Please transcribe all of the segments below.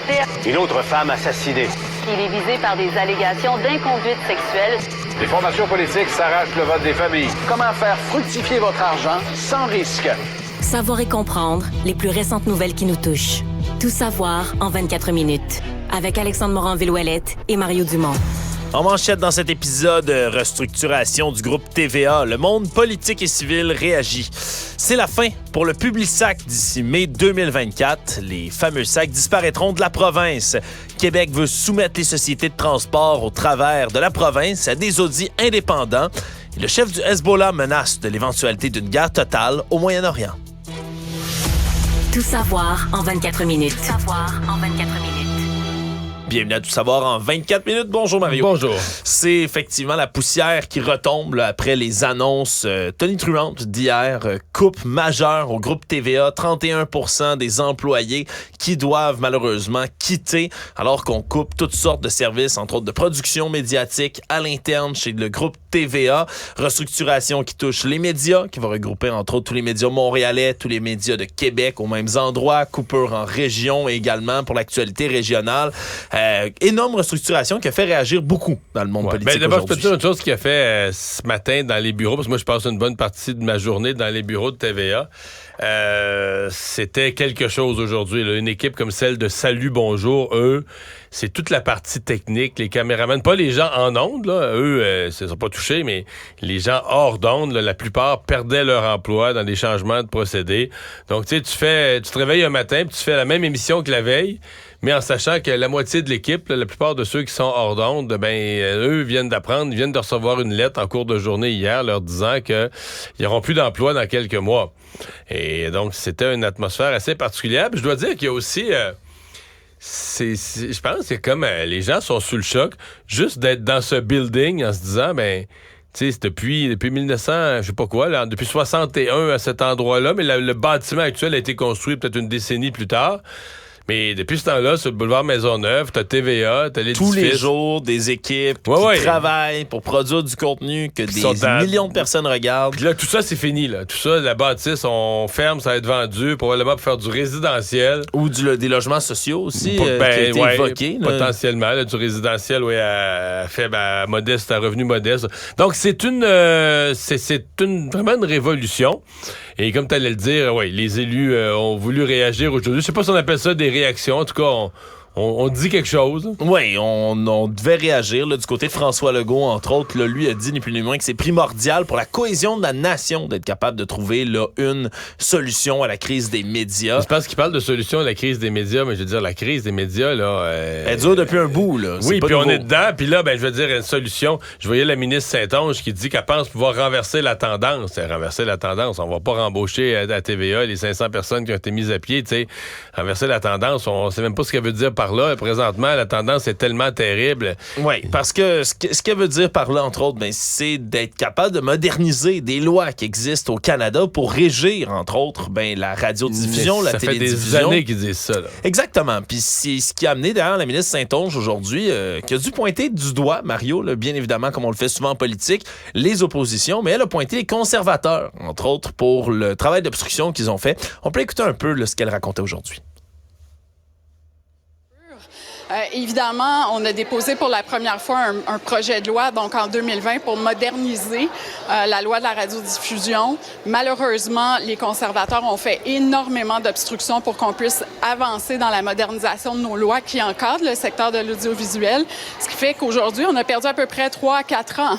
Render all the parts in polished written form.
blessé. Une autre femme assassinée. Il est visé par des allégations d'inconduite sexuelle. Les formations politiques s'arrachent le vote des familles. Comment faire fructifier votre argent sans risque? Savoir et comprendre les plus récentes nouvelles qui nous touchent. Tout savoir en 24 minutes. Avec Alexandre Morin-Villouellette et Mario Dumont. En manchette dans cet épisode, restructuration du groupe TVA. Le monde politique et civil réagit. C'est la fin pour le Publisac d'ici mai 2024. Les fameux sacs disparaîtront de la province. Québec veut soumettre les sociétés de transport au travers de la province à des audits indépendants. Et le chef du Hezbollah menace de l'éventualité d'une guerre totale au Moyen-Orient. Tout savoir en 24 minutes. Tout savoir en 24 minutes. Bienvenue à Tout savoir en 24 minutes. Bonjour Mario. Bonjour. C'est effectivement la poussière qui retombe là, après les annonces tonitruantes d'hier. Coupe majeure au groupe TVA. 31% des employés qui doivent malheureusement quitter alors qu'on coupe toutes sortes de services, entre autres de production médiatique à l'interne chez le groupe TVA. Restructuration qui touche les médias, qui va regrouper entre autres tous les médias montréalais, tous les médias de Québec aux mêmes endroits. Coupure en région également pour l'actualité régionale. Énorme restructuration qui a fait réagir beaucoup dans le monde politique d'abord, aujourd'hui. je peux te dire une chose qui a fait ce matin dans les bureaux, parce que moi, je passe une bonne partie de ma journée dans les bureaux de TVA. C'était quelque chose aujourd'hui. Là. Une équipe comme celle de Salut Bonjour, eux, c'est toute la partie technique, les caméramans, pas les gens en ondes, là, eux, ils ne sont pas touchés, mais les gens hors d'onde, là, la plupart perdaient leur emploi dans des changements de procédés. Donc, tu sais, tu te réveilles un matin, puis tu fais la même émission que la veille, mais en sachant que la moitié de l'équipe, là, la plupart de ceux qui sont hors d'onde, eux viennent de recevoir une lettre en cours de journée hier leur disant qu'ils n'auront plus d'emploi dans quelques mois. Et donc, c'était une atmosphère assez particulière. Puis je dois dire qu'il y a aussi... je pense que c'est comme les gens sont sous le choc juste d'être dans ce building en se disant, tu sais, c'est depuis 1900, je sais pas quoi, là, depuis 61 à cet endroit-là, mais le bâtiment actuel a été construit peut-être une décennie plus tard. Mais depuis ce temps-là, sur le boulevard Maisonneuve, t'as TVA, t'as l'édifice. Tous les jours, des équipes qui travaillent pour produire du contenu que des millions de personnes regardent. Puis là, tout ça, c'est fini. Là. Tout ça, la bâtisse, on ferme, ça va être vendu probablement pour faire du résidentiel. Ou des logements sociaux aussi, qui a été évoqué. Potentiellement, là, du résidentiel, à faible, à modeste, à revenu modeste. Donc, c'est vraiment une révolution. Et comme tu allais le dire, les élus ont voulu réagir aujourd'hui. Je sais pas si on appelle ça des réactions. En tout cas, on dit quelque chose. Oui, on devait réagir. Là, du côté de François Legault, entre autres, là, lui a dit ni plus ni moins que c'est primordial pour la cohésion de la nation d'être capable de trouver là, une solution à la crise des médias. Je pense qu'il parle de solution à la crise des médias, mais je veux dire, la crise des médias, là... Elle dure depuis un bout, là. Oui, puis on est dedans, puis là, je veux dire, une solution. Je voyais la ministre Saint-Onge qui dit qu'elle pense pouvoir renverser la tendance. Renverser la tendance, on va pas rembaucher à TVA les 500 personnes qui ont été mises à pied, tu sais. Renverser la tendance, on sait même pas ce qu'elle veut dire par là. Présentement, la tendance est tellement terrible. Oui, parce que ce qu'elle veut dire par là, entre autres, c'est d'être capable de moderniser des lois qui existent au Canada pour régir, entre autres, la radiodiffusion, la télédiffusion. Ça fait des années qu'ils disent ça. Là. Exactement. Puis c'est ce qui a amené d'ailleurs la ministre Saint-Onge aujourd'hui, qui a dû pointer du doigt, Mario, là, bien évidemment, comme on le fait souvent en politique, les oppositions, mais elle a pointé les conservateurs, entre autres, pour le travail d'obstruction qu'ils ont fait. On peut écouter un peu là, ce qu'elle racontait aujourd'hui. Évidemment, on a déposé pour la première fois un projet de loi, donc en 2020, pour moderniser la loi de la radiodiffusion. Malheureusement, les conservateurs ont fait énormément d'obstructions pour qu'on puisse avancer dans la modernisation de nos lois qui encadrent le secteur de l'audiovisuel, ce qui fait qu'aujourd'hui, on a perdu à peu près 3 à 4 ans.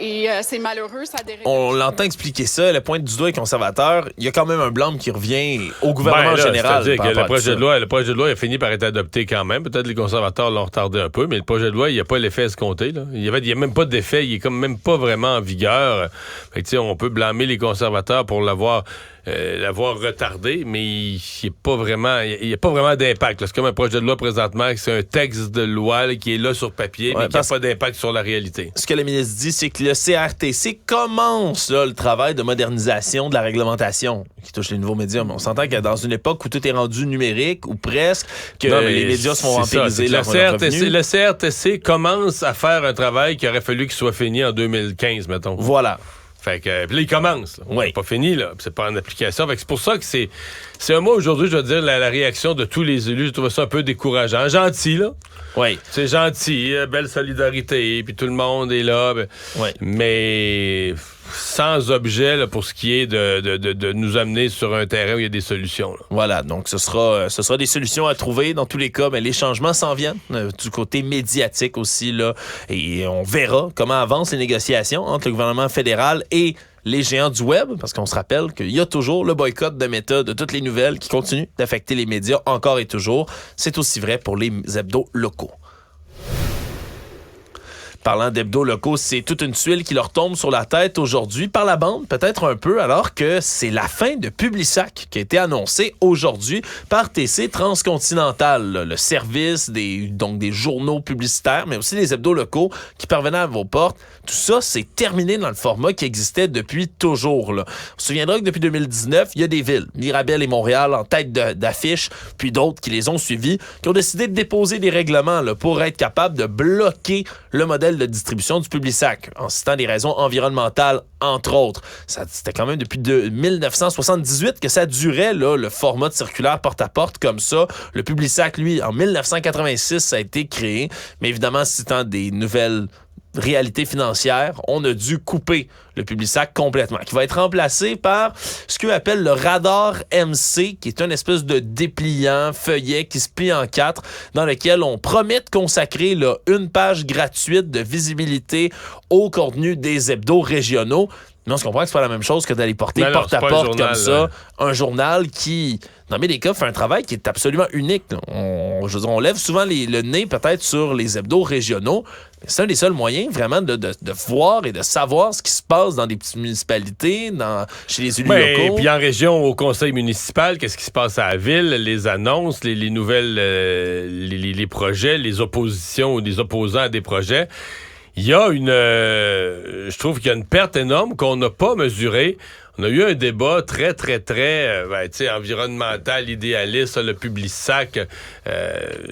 Et c'est malheureux, ça a des répercussions. On l'entend expliquer ça, elle pointe du doigt les conservateurs. Il y a quand même un blâme qui revient au gouvernement général. C'est-à-dire que le projet de loi a fini par être adopté quand même. Peut-être les conservateurs l'ont retardé un peu, mais le projet de loi, il n'y a pas l'effet escompté. Là. Il n'y a même pas d'effet, il est comme même pas vraiment en vigueur. Fait que, on peut blâmer les conservateurs pour l'avoir retardé, mais il n'y a pas vraiment d'impact. Là. C'est comme un projet de loi présentement, c'est un texte de loi là, qui est là sur papier, mais qui n'a pas d'impact sur la réalité. Ce que la ministre dit, c'est que le CRTC commence là, le travail de modernisation de la réglementation qui touche les nouveaux médias. Mais on s'entend que dans une époque où tout est rendu numérique, ou presque, que les médias se font vampiriser leur revenu. Le CRTC commence à faire un travail qui aurait fallu qu'il soit fini en 2015, mettons. Voilà. Fait que, puis là, il commence. Là. Oui. C'est pas fini, là. C'est pas en application. Fait que c'est pour ça que c'est C'est moi, aujourd'hui, je dois dire, la réaction de tous les élus, je trouve ça un peu décourageant. Gentil, là. Oui. C'est gentil, belle solidarité, puis tout le monde est là. Mais sans objet là, pour ce qui est de nous amener sur un terrain où il y a des solutions. Là. Voilà, donc ce sera des solutions à trouver. Dans tous les cas, les changements s'en viennent du côté médiatique aussi. Là, et on verra comment avancent les négociations entre le gouvernement fédéral et les géants du web, parce qu'on se rappelle qu'il y a toujours le boycott de Meta de toutes les nouvelles qui continuent d'affecter les médias encore et toujours. C'est aussi vrai pour les hebdos locaux. Parlant d'hebdos locaux, c'est toute une tuile qui leur tombe sur la tête aujourd'hui par la bande, peut-être un peu, alors que c'est la fin de Publisac qui a été annoncée aujourd'hui par TC Transcontinental, le service des journaux publicitaires, mais aussi des hebdos locaux qui parvenaient à vos portes. Tout ça, c'est terminé dans le format qui existait depuis toujours. Là. On se souviendra que depuis 2019, il y a des villes, Mirabel et Montréal, en tête d'affiche, puis d'autres qui les ont suivis, qui ont décidé de déposer des règlements là, pour être capables de bloquer le modèle de distribution du Publisac, en citant des raisons environnementales, entre autres. C'était quand même depuis 1978 que ça durait, là, le format de circulaire porte-à-porte comme ça. Le Publisac, lui, en 1986, ça a été créé, mais évidemment, citant des nouvelles réalité financière, on a dû couper le Publisac complètement, qui va être remplacé par ce qu'on appelle le Radar MC, qui est une espèce de dépliant feuillet qui se plie en 4, dans lequel on promet de consacrer là, une page gratuite de visibilité au contenu des hebdos régionaux. Mais on se comprend que c'est pas la même chose que d'aller porter porte-à-porte comme ça, un journal qui, dans bien des cas, fait un travail qui est absolument unique. On lève souvent le nez peut-être sur les hebdos régionaux, mais c'est un des seuls moyens vraiment de voir et de savoir ce qui se passe dans des petites municipalités, chez les élus locaux. Puis en région, au conseil municipal, qu'est-ce qui se passe à la ville, les annonces, les nouvelles, les projets, les oppositions ou des opposants à des projets. Il y a je trouve qu'il y a une perte énorme qu'on n'a pas mesurée. On a eu un débat très, très, très environnemental, idéaliste, le Publisac.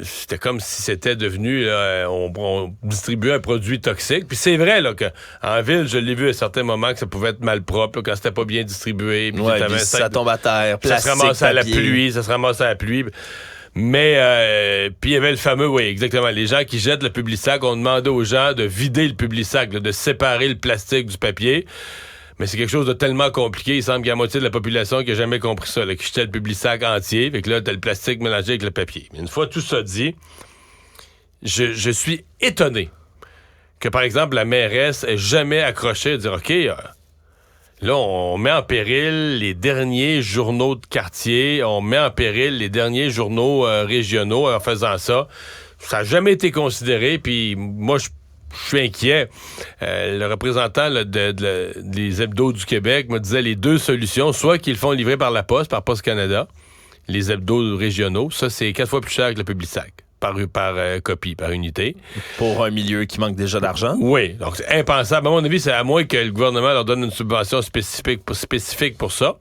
C'était comme si c'était devenu, on distribuait un produit toxique. Puis c'est vrai là, qu'en ville, je l'ai vu à certains moments que ça pouvait être mal propre, là, quand c'était pas bien distribué. Puis ça tombe à terre, plastique, ça se ramasse à la pluie, ça se ramasse à la pluie. Mais, puis il y avait le fameux, oui, exactement, les gens qui jettent le Publisac, on demandait aux gens de vider le Publisac, là, de séparer le plastique du papier. Mais c'est quelque chose de tellement compliqué, il semble qu'il y a la moitié de la population qui n'a jamais compris ça, là, qui jetait le Publisac entier, fait que là, t'as le plastique mélangé avec le papier. Mais une fois tout ça dit, je suis étonné que, par exemple, la mairesse ait jamais accroché à dire, OK, là, on met en péril les derniers journaux de quartier, on met en péril les derniers journaux régionaux en faisant ça. Ça n'a jamais été considéré, puis moi, je suis inquiet. Le représentant là, des hebdos du Québec me disait les deux solutions, soit qu'ils font livrer par la Poste, par Poste Canada, les hebdos régionaux, ça, c'est 4 fois plus cher que le Publisac. Par copie, par unité. Pour un milieu qui manque déjà d'argent? Oui, donc c'est impensable. À mon avis, c'est à moins que le gouvernement leur donne une subvention spécifique pour ça.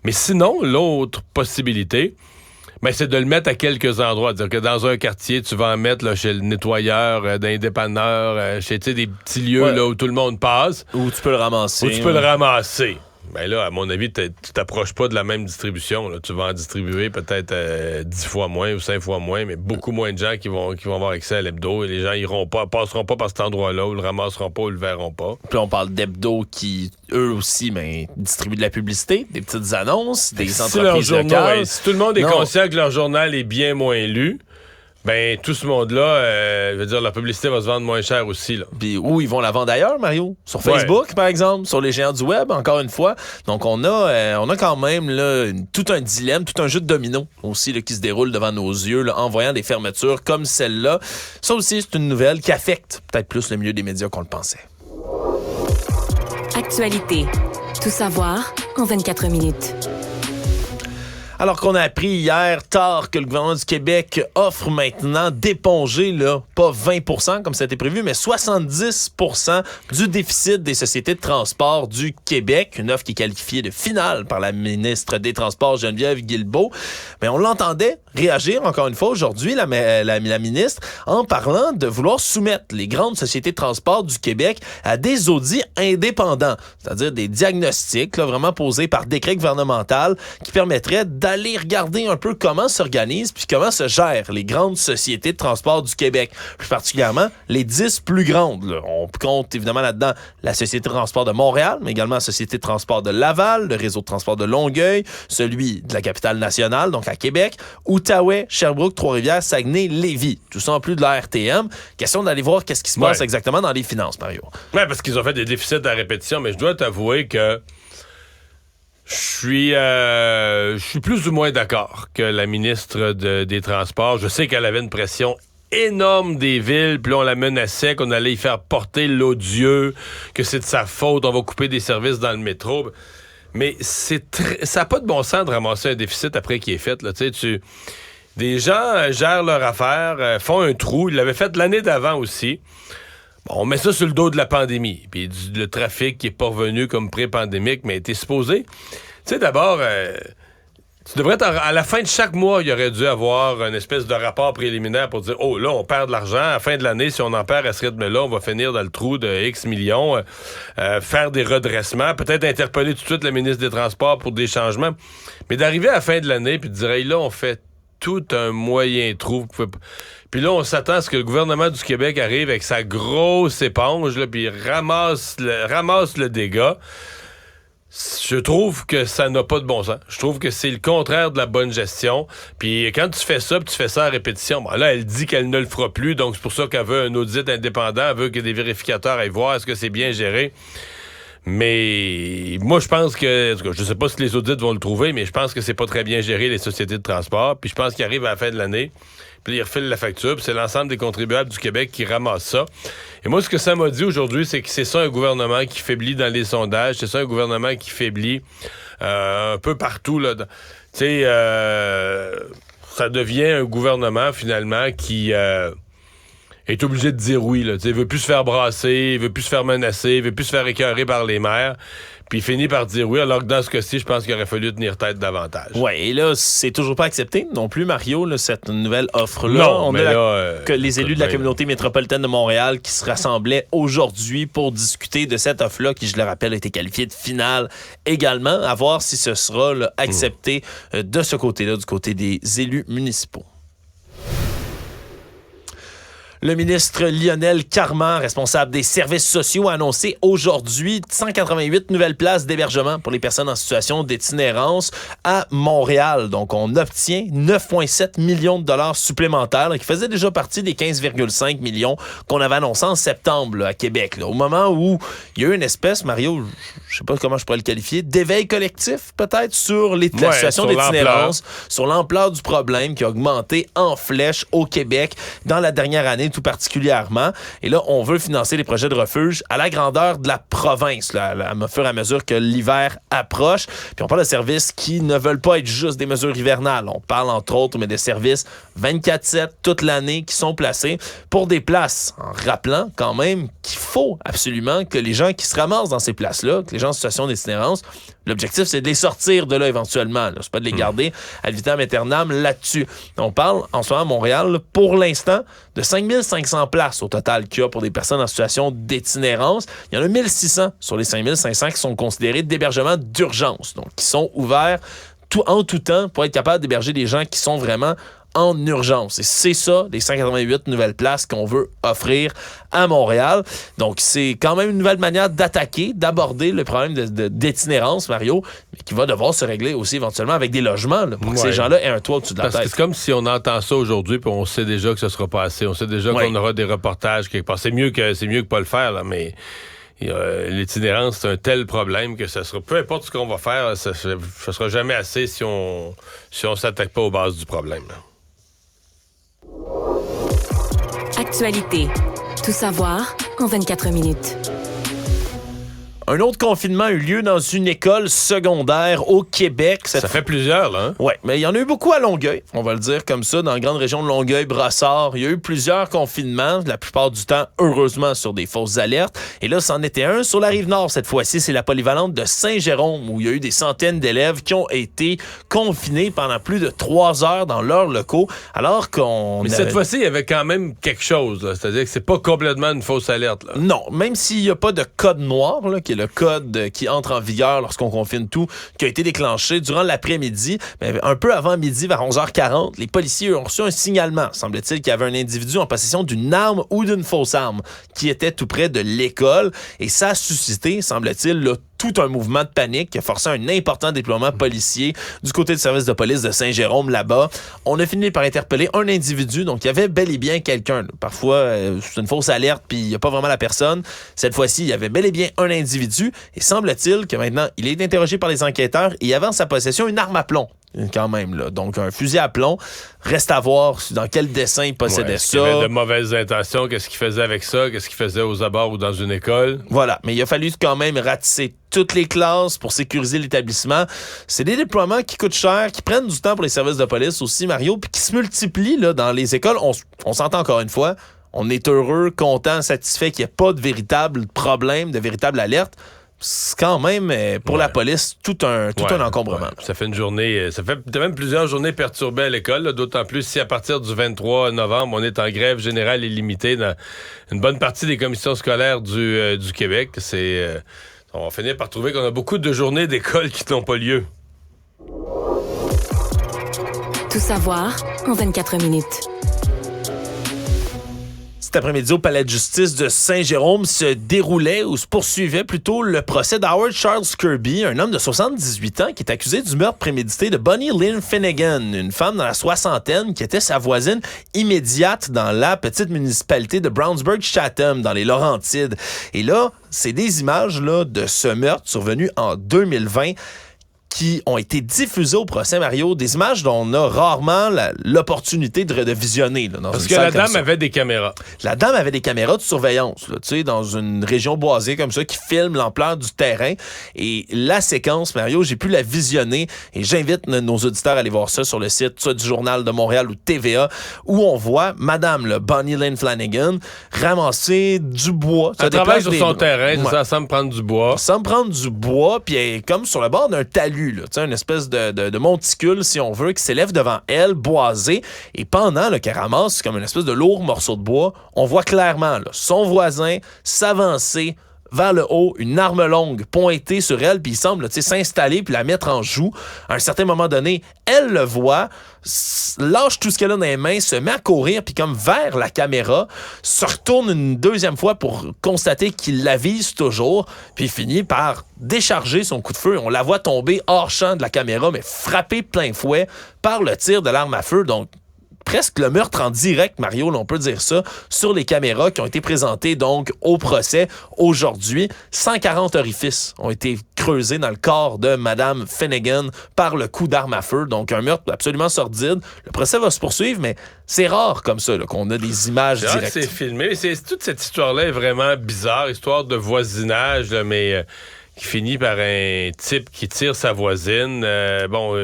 Mais sinon, l'autre possibilité, c'est de le mettre à quelques endroits. C'est-à-dire que dans un quartier, tu vas en mettre là, chez le nettoyeur, d'un dépanneur, chez des petits lieux là, où tout le monde passe. Où tu peux le ramasser. Ben là, à mon avis, tu t'approches pas de la même distribution. Là. Tu vas en distribuer peut-être 10 fois moins ou 5 fois moins, mais beaucoup moins de gens qui vont avoir accès à l'hebdo. Et les gens passeront pas par cet endroit-là, ou le ramasseront pas, ou le verront pas. Puis on parle d'hebdo qui, eux aussi, distribuent de la publicité, des petites annonces, des entreprises locales. Si tout le monde est conscient que leur journal est bien moins lu, tout ce monde-là, je veux dire, la publicité va se vendre moins cher aussi. Là. Puis où ils vont la vendre ailleurs, Mario? Sur Facebook, par exemple, sur les géants du web, encore une fois. Donc, on a quand même là, tout un dilemme, tout un jeu de domino aussi là, qui se déroule devant nos yeux là, en voyant des fermetures comme celle-là. Ça aussi, c'est une nouvelle qui affecte peut-être plus le milieu des médias qu'on le pensait. Actualité. Tout savoir en 24 minutes. Alors qu'on a appris hier tard que le gouvernement du Québec offre maintenant d'éponger, là, pas 20% comme ça a été prévu, mais 70% du déficit des sociétés de transport du Québec. Une offre qui est qualifiée de finale par la ministre des Transports, Geneviève Guilbeault. Mais on l'entendait réagir encore une fois aujourd'hui, la ministre, en parlant de vouloir soumettre les grandes sociétés de transport du Québec à des audits indépendants, c'est-à-dire des diagnostics là, vraiment posés par décret gouvernemental qui permettraient d'aller regarder un peu comment s'organisent puis comment se gèrent les grandes sociétés de transport du Québec, plus particulièrement les 10 plus grandes. Là. On compte évidemment là-dedans la Société de transport de Montréal, mais également la Société de transport de Laval, le Réseau de transport de Longueuil, celui de la capitale nationale, donc à Québec, Outaouais, Sherbrooke, Trois-Rivières, Saguenay, Lévis. Tout ça en plus de la RTM. Question d'aller voir qu'est-ce qui se passe exactement dans les finances, Mario. Oui, parce qu'ils ont fait des déficits à répétition, mais je dois t'avouer que je suis plus ou moins d'accord que la ministre des Transports. Je sais qu'elle avait une pression énorme des villes, puis là, on la menaçait qu'on allait y faire porter l'odieux, que c'est de sa faute, on va couper des services dans le métro. Mais ça n'a pas de bon sens de ramasser un déficit après qu'il est fait. Là. Des gens gèrent leur affaire, font un trou. Ils l'avaient fait l'année d'avant aussi. Bon, on met ça sur le dos de la pandémie. Puis le trafic qui n'est pas revenu comme pré-pandémique, mais était supposé. Tu sais, d'abord, tu devrais à la fin de chaque mois, il aurait dû avoir une espèce de rapport préliminaire pour dire « Oh, là, on perd de l'argent. À la fin de l'année, si on en perd à ce rythme-là, on va finir dans le trou de X millions. Faire des redressements. Peut-être interpeller tout de suite le ministre des Transports pour des changements. Mais d'arriver à la fin de l'année puis de dire hey, « là, on fait tout un moyen trou. » Puis là, on s'attend à ce que le gouvernement du Québec arrive avec sa grosse éponge là, puis ramasse le dégât. Je trouve que ça n'a pas de bon sens. Je trouve que c'est le contraire de la bonne gestion. Puis quand tu fais ça, puis tu fais ça à répétition, bon, là, elle dit qu'elle ne le fera plus, donc c'est pour ça qu'elle veut un audit indépendant, elle veut que des vérificateurs aillent voir est-ce que c'est bien géré. Mais moi, je pense que, je sais pas si les audits vont le trouver, mais je pense que c'est pas très bien géré, les sociétés de transport. Puis je pense qu'ils arrivent à la fin de l'année, puis ils refilent la facture, puis c'est l'ensemble des contribuables du Québec qui ramassent ça. Et moi, ce que ça m'a dit aujourd'hui, c'est que c'est ça un gouvernement qui faiblit dans les sondages, c'est ça un gouvernement qui faiblit un peu partout, là. Tu sais, ça devient un gouvernement, finalement, qui est obligé de dire oui, là. Tu sais, il veut plus se faire brasser, il veut plus se faire menacer, il veut plus se faire écœurer par les maires. Puis il finit par dire oui, alors que dans ce cas-ci, je pense qu'il aurait fallu tenir tête davantage. Oui, et là, c'est toujours pas accepté non plus, Mario, là, cette nouvelle offre-là. Non, on a que les élus de la communauté métropolitaine de Montréal qui se rassemblaient aujourd'hui pour discuter de cette offre-là, qui, je le rappelle, a été qualifiée de finale également, à voir si ce sera là, accepté de ce côté-là, du côté des élus municipaux. Le ministre Lionel Carman, responsable des services sociaux, a annoncé aujourd'hui 188 nouvelles places d'hébergement pour les personnes en situation d'itinérance à Montréal. Donc, on obtient 9,7 millions de dollars supplémentaires, là, qui faisaient déjà partie des 15,5 millions qu'on avait annoncés en septembre là, à Québec. Là, au moment où il y a eu une espèce, Mario, je sais pas comment je pourrais le qualifier, d'éveil collectif peut-être sur la situation d'itinérance, sur l'ampleur du problème qui a augmenté en flèche au Québec dans la dernière année, tout particulièrement. Et là, on veut financer les projets de refuge à la grandeur de la province, là, à fur et à mesure que l'hiver approche. Puis on parle de services qui ne veulent pas être juste des mesures hivernales. On parle, entre autres, mais des services 24/7 toute l'année qui sont placés pour des places, en rappelant quand même qu'il faut absolument que les gens qui se ramassent dans ces places-là, que les gens en situation d'itinérance, l'objectif, c'est de les sortir de là éventuellement. Là. C'est pas de les garder ad vitam aeternam là-dessus. On parle, en ce moment, à Montréal, là, pour l'instant, de 5500 places au total qu'il y a pour des personnes en situation d'itinérance. Il y en a 1600 sur les 5500 qui sont considérés d'hébergement d'urgence, donc qui sont ouverts en tout temps pour être capables d'héberger des gens qui sont vraiment en urgence. Et c'est ça, les 188 nouvelles places qu'on veut offrir à Montréal. Donc, c'est quand même une nouvelle manière d'attaquer, d'aborder le problème d'itinérance, Mario, mais qui va devoir se régler aussi éventuellement avec des logements, là, pour que ces gens-là aient un toit au-dessus de la tête. Parce que c'est comme si on entend ça aujourd'hui puis on sait déjà que ce sera pas assez. On sait déjà qu'on aura des reportages quelque part. C'est mieux que pas le faire, là, mais l'itinérance, c'est un tel problème que ça sera, peu importe ce qu'on va faire, ça sera jamais assez si on s'attaque pas aux bases du problème, là. Actualité. Tout savoir en 24 minutes. Un autre confinement a eu lieu dans une école secondaire au Québec. Ça fait plusieurs, là. Hein? Oui, mais il y en a eu beaucoup à Longueuil, on va le dire comme ça, dans la grande région de Longueuil, Brossard. Il y a eu plusieurs confinements, la plupart du temps, heureusement, sur des fausses alertes. Et là, c'en était un sur la Rive-Nord cette fois-ci. C'est la polyvalente de Saint-Jérôme, où il y a eu des centaines d'élèves qui ont été confinés pendant plus de 3 heures dans leurs locaux, alors qu'on... Mais cette fois-ci, il y avait quand même quelque chose, là. C'est-à-dire que c'est pas complètement une fausse alerte, là. Non, même s'il n'y a pas de code noir, là, qui est le code qui entre en vigueur lorsqu'on confine tout, qui a été déclenché durant l'après-midi. Mais un peu avant midi, vers 11h40, les policiers ont reçu un signalement. Semble-t-il qu'il y avait un individu en possession d'une arme ou d'une fausse arme qui était tout près de l'école. Et ça a suscité, semble-t-il, là, tout un mouvement de panique qui a forcé un important déploiement policier du côté du service de police de Saint-Jérôme là-bas. On a fini par interpeller un individu, donc il y avait bel et bien quelqu'un. Parfois, c'est une fausse alerte puis il n'y a pas vraiment la personne. Cette fois-ci, il y avait bel et bien un individu et semble-t-il que maintenant, il est interrogé par les enquêteurs et il avait en sa possession une arme à plomb. Quand même, là. Donc, un fusil à plomb. Reste à voir dans quel dessin il possédait ça. Il avait de mauvaises intentions. Qu'est-ce qu'il faisait avec ça? Qu'est-ce qu'il faisait aux abords ou dans une école? Voilà. Mais il a fallu quand même ratisser toutes les classes pour sécuriser l'établissement. C'est des déploiements qui coûtent cher, qui prennent du temps pour les services de police aussi, Mario, puis qui se multiplient là, dans les écoles. On s'entend encore une fois. On est heureux, content, satisfait qu'il n'y ait pas de véritable problème, de véritable alerte. C'est quand même, pour la police, tout un encombrement. Ouais. Ça fait une journée, ça fait même plusieurs journées perturbées à l'école, là, d'autant plus si à partir du 23 novembre, on est en grève générale illimitée dans une bonne partie des commissions scolaires du Québec. On va finir par trouver qu'on a beaucoup de journées d'école qui n'ont pas lieu. Tout savoir en 24 minutes. Cet après-midi, au Palais de justice de Saint-Jérôme se déroulait ou se poursuivait plutôt le procès d'Howard Charles Kirby, un homme de 78 ans qui est accusé du meurtre prémédité de Bonnie Lynn Finnegan, une femme dans la soixantaine qui était sa voisine immédiate dans la petite municipalité de Brownsburg-Chatham, dans les Laurentides. Et là, c'est des images là, de ce meurtre survenu en 2020 qui ont été diffusées au procès, Mario, des images dont on a rarement l'opportunité de visionner. Là, parce que la dame avait des caméras. La dame avait des caméras de surveillance, là, dans une région boisée comme ça, qui filme l'ampleur du terrain. Et la séquence, Mario, j'ai pu la visionner et j'invite nos auditeurs à aller voir ça sur le site soit du Journal de Montréal ou TV où on voit Madame Bonnie Lynn Flanagan ramasser du bois. Elle travaille sur son terrain, ça semble prendre du bois. Ça semble prendre du bois, puis elle est comme sur le bord d'un talus. Une espèce de monticule, si on veut, qui s'élève devant elle, boisé. Et pendant qu'elle ramasse comme une espèce de lourd morceau de bois, on voit clairement son voisin s'avancer vers le haut, une arme longue pointée sur elle, puis il semble s'installer puis la mettre en joue. À un certain moment donné, elle le voit, lâche tout ce qu'elle a dans les mains, se met à courir, puis comme vers la caméra, se retourne une deuxième fois pour constater qu'il la vise toujours, puis finit par décharger son coup de feu. On la voit tomber hors champ de la caméra, mais frappée plein fouet par le tir de l'arme à feu. Donc, presque le meurtre en direct, Mario, là, on peut dire ça, sur les caméras qui ont été présentées donc au procès aujourd'hui. 140 orifices ont été creusés dans le corps de Madame Finnegan par le coup d'arme à feu. Donc, un meurtre absolument sordide. Le procès va se poursuivre, mais c'est rare comme ça là, qu'on a des images directes. C'est filmé. Toute cette histoire-là est vraiment bizarre. Histoire de voisinage, là, mais... qui finit par un type qui tire sa voisine.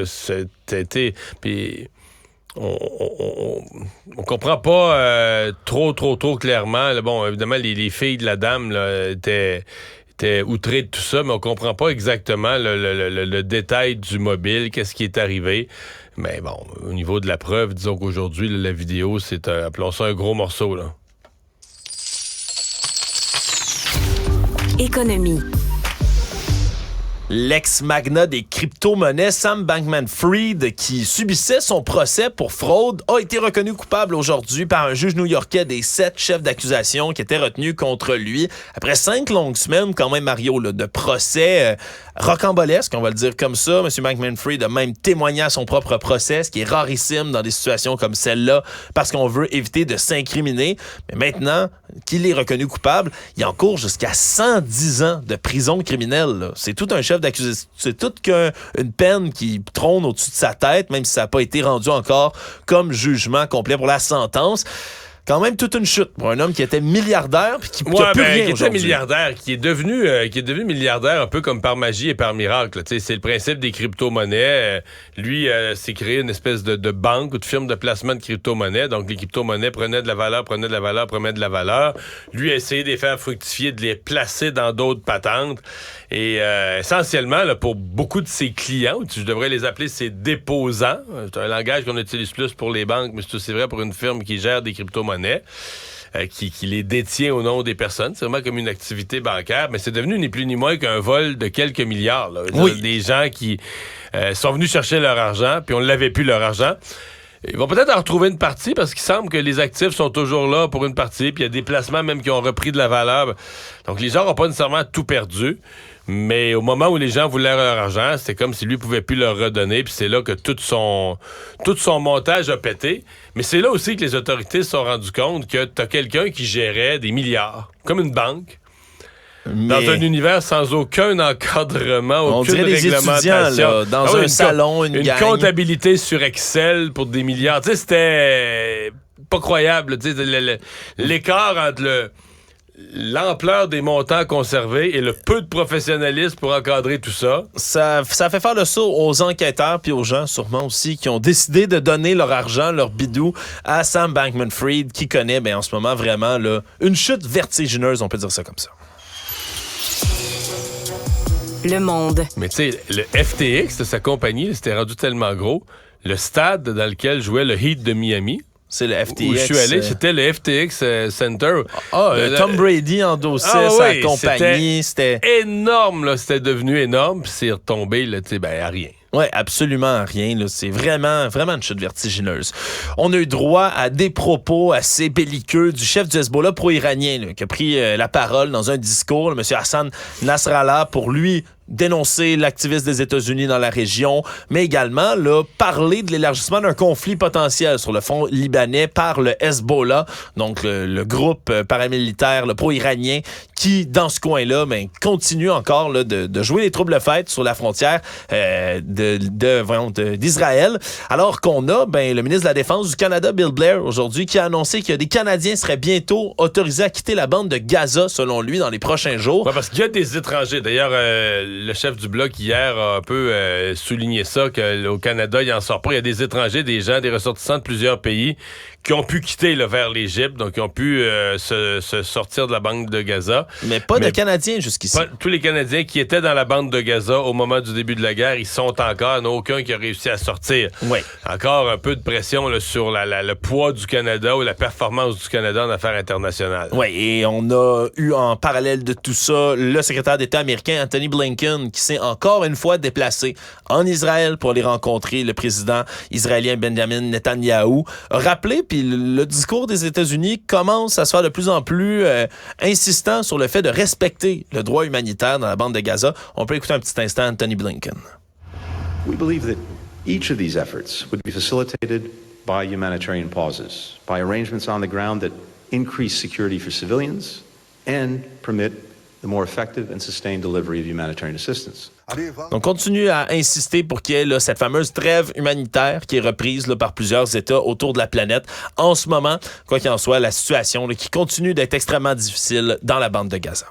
C'était... Puis... On comprend pas trop clairement. Là, bon, évidemment, les filles de la dame là, étaient outrées de tout ça, mais on comprend pas exactement le détail du mobile, qu'est-ce qui est arrivé. Mais bon, au niveau de la preuve, disons qu'aujourd'hui, la vidéo, c'est, appelons ça un gros morceau. Là. Économie. L'ex-magnat des crypto-monnaies Sam Bankman-Fried, qui subissait son procès pour fraude, a été reconnu coupable aujourd'hui par un juge new-yorkais des 7 chefs d'accusation qui étaient retenus contre lui. Après 5 longues semaines, quand même, Mario, là, de procès rocambolesque, on va le dire comme ça. M. Bankman-Fried a même témoigné à son propre procès, ce qui est rarissime dans des situations comme celle-là, parce qu'on veut éviter de s'incriminer. Mais maintenant qu'il est reconnu coupable, il encourt jusqu'à 110 ans de prison criminelle. Là. C'est tout un chef d'accusation. C'est toute une peine qui trône au-dessus de sa tête, même si ça n'a pas été rendu encore comme jugement complet pour la sentence. Quand même toute une chute pour un homme qui était milliardaire puis qui n'a plus rien qui aujourd'hui. était milliardaire, qui est devenu milliardaire un peu comme par magie et par miracle. C'est le principe des crypto-monnaies. Lui s'est créé une espèce de banque ou de firme de placement de crypto-monnaies. Donc les crypto-monnaies prenaient de la valeur. Lui a essayé de les faire fructifier, de les placer dans d'autres patentes. Et essentiellement, là, pour beaucoup de ses clients, je devrais les appeler ses déposants. C'est un langage qu'on utilise plus pour les banques, mais c'est aussi vrai pour une firme qui gère des crypto-monnaies. qui les détient au nom des personnes. C'est vraiment comme une activité bancaire, mais c'est devenu ni plus ni moins qu'un vol de quelques milliards. Là. Oui. Des gens qui sont venus chercher leur argent, puis on ne l'avait plus leur argent. Ils vont peut-être en retrouver une partie parce qu'il semble que les actifs sont toujours là pour une partie, puis il y a des placements même qui ont repris de la valeur. Donc les gens n'ont pas nécessairement tout perdu, mais au moment où les gens voulaient leur argent, c'était comme si lui ne pouvait plus leur redonner, puis c'est là que tout son montage a pété. Mais c'est là aussi que les autorités se sont rendues compte que tu as quelqu'un qui gérait des milliards, comme une banque. Dans un univers sans aucun encadrement, aucune réglementation. Là, dans un salon, une gang. Comptabilité sur Excel pour des milliards. Tu sais, c'était pas croyable. Tu sais, l'écart entre l'ampleur des montants conservés et le peu de professionnalisme pour encadrer tout ça. Ça fait faire le saut aux enquêteurs puis aux gens sûrement aussi qui ont décidé de donner leur argent, leur bidou à Sam Bankman-Fried qui connaît en ce moment vraiment là, une chute vertigineuse, on peut dire ça comme ça. Le Monde. Mais tu sais, le FTX, sa compagnie, c'était rendu tellement gros. Le stade dans lequel jouait le Heat de Miami, c'est le FTX. Où je suis allé, c'était le FTX Center. Tom Brady endossait sa compagnie. C'était énorme, là. C'était devenu énorme, puis c'est retombé, là, tu sais, à rien. Oui, absolument rien. Là. C'est vraiment une chute vertigineuse. On a eu droit à des propos assez belliqueux du chef du Hezbollah pro-iranien là, qui a pris la parole dans un discours, M. Hassan Nasrallah, pour lui dénoncer l'activisme des États-Unis dans la région, mais également là, parler de l'élargissement d'un conflit potentiel sur le front libanais par le Hezbollah, donc le groupe paramilitaire pro-iranien qui, dans ce coin-là, continue encore là, de jouer les troubles-fêtes sur la frontière d'Israël, alors qu'on a le ministre de la Défense du Canada, Bill Blair, aujourd'hui, qui a annoncé que des Canadiens seraient bientôt autorisés à quitter la bande de Gaza, selon lui, dans les prochains jours. Ouais, parce qu'il y a des étrangers. D'ailleurs, le chef du Bloc, hier, a un peu souligné ça, qu'au Canada, il en sort pas. Il y a des étrangers, des gens, des ressortissants de plusieurs pays qui ont pu quitter là, vers l'Égypte, donc qui ont pu se sortir de la bande de Gaza. Mais pas de Canadiens jusqu'ici. Tous les Canadiens qui étaient dans la bande de Gaza au moment du début de la guerre, ils sont encore, il n'y en a aucun qui a réussi à sortir. Oui. Encore un peu de pression là, sur le poids du Canada ou la performance du Canada en affaires internationales. Oui, et on a eu en parallèle de tout ça le secrétaire d'État américain Anthony Blinken qui s'est encore une fois déplacé en Israël pour aller rencontrer le président israélien Benjamin Netanyahou. Rappelé, puis le discours des États-Unis commence à se faire de plus en plus insistant sur le fait de respecter le droit humanitaire dans la bande de Gaza. On peut écouter un petit instant Anthony Blinken. We believe that each of these efforts would be facilitated by humanitarian pauses, by arrangements on the ground that increase security for civilians and permit the more effective and sustained delivery of humanitarian assistance. Donc, continue à insister pour qu'il y ait là, cette fameuse trêve humanitaire qui est reprise là, par plusieurs États autour de la planète. En ce moment, quoi qu'il en soit, la situation là, qui continue d'être extrêmement difficile dans la bande de Gaza.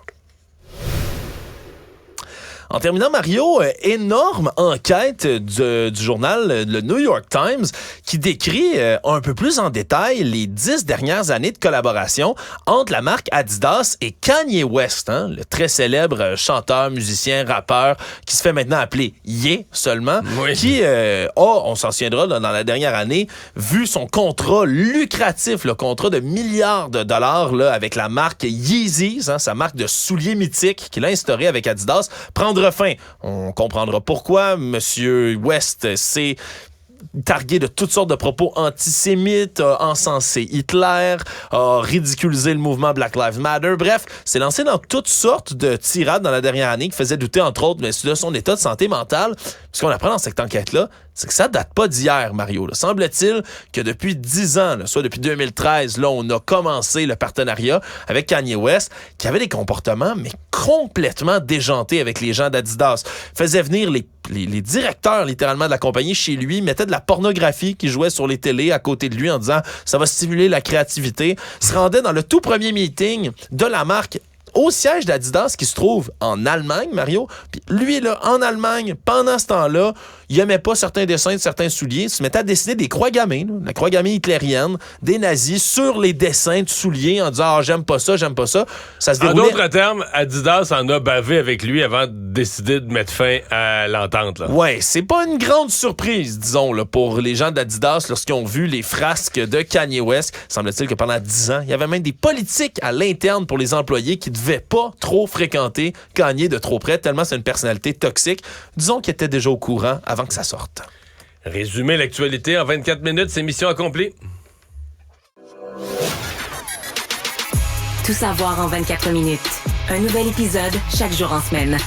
En terminant, Mario, énorme enquête du journal le New York Times qui décrit un peu plus en détail les 10 dernières années de collaboration entre la marque Adidas et Kanye West, le très célèbre chanteur, musicien, rappeur qui se fait maintenant appeler Ye seulement, oui. Qui on s'en souviendra là, dans la dernière année, vu son contrat lucratif, le contrat de milliards de dollars là, avec la marque Yeezys, sa marque de souliers mythiques qu'il a instauré avec Adidas, prendre fin. On comprendra pourquoi Monsieur West s'est targué de toutes sortes de propos antisémites, a encensé Hitler, a ridiculisé le mouvement Black Lives Matter. Bref, s'est lancé dans toutes sortes de tirades dans la dernière année qui faisaient douter, entre autres, de son état de santé mentale. Ce qu'on apprend dans cette enquête-là, c'est que ça date pas d'hier, Mario. Là. Semble-t-il que depuis 10 ans, là, soit depuis 2013, là, on a commencé le partenariat avec Kanye West, qui avait des comportements, mais complètement déjantés avec les gens d'Adidas. Faisait venir les directeurs, littéralement, de la compagnie chez lui, mettait de la pornographie qui jouait sur les télés à côté de lui en disant « ça va stimuler la créativité », se rendait dans le tout premier meeting de la marque au siège d'Adidas qui se trouve en Allemagne, Mario. Puis lui, là, en Allemagne, pendant ce temps-là, il aimait pas certains dessins de certains souliers, il se mettait à dessiner des croix gammées, là, la croix gammée hitlérienne, des nazis sur les dessins de souliers en disant « Ah, j'aime pas ça, j'aime pas ça ». Ça se déroulait... En d'autres termes, Adidas en a bavé avec lui avant de décider de mettre fin à l'entente. Là. Ouais, c'est pas une grande surprise, disons, là, pour les gens d'Adidas lorsqu'ils ont vu les frasques de Kanye West. Semble-t-il que pendant 10 ans, il y avait même des politiques à l'interne pour les employés qui devaient pas trop fréquenter Kanye de trop près, tellement c'est une personnalité toxique. Disons qu'il était déjà au courant avant que ça sorte. Résumer l'actualité en 24 minutes, c'est mission accomplie. Tout savoir en 24 minutes. Un nouvel épisode chaque jour en semaine.